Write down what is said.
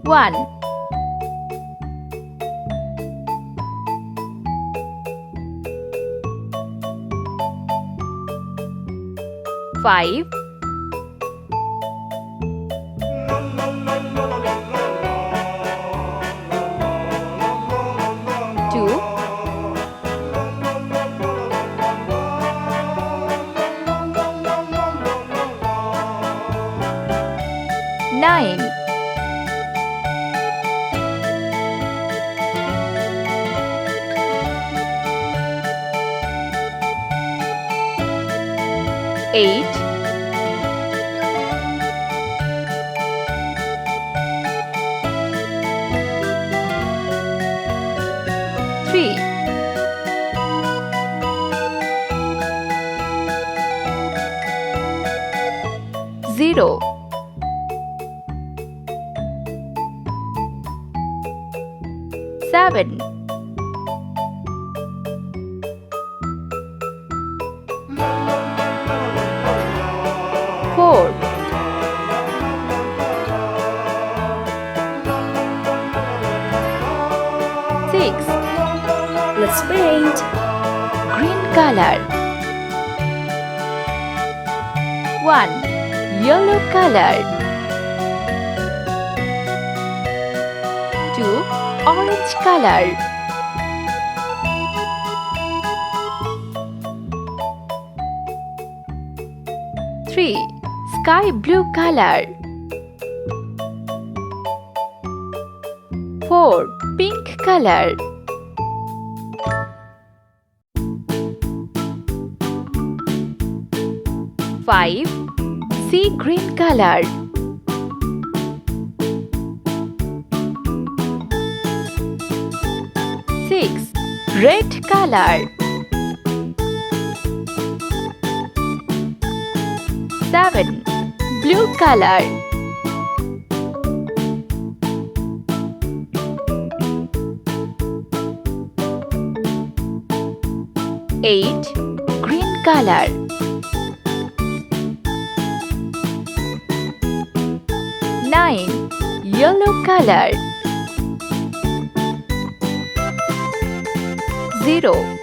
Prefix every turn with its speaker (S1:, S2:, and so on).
S1: 1 5 2 9 8 3 0 7 4 6
S2: Let's paint.
S1: green color 1 yellow color 2 orange color 3 sky blue color 4 pink color 5 sea green color 6 red color 7 blue color 8 green color 9 yellow color 0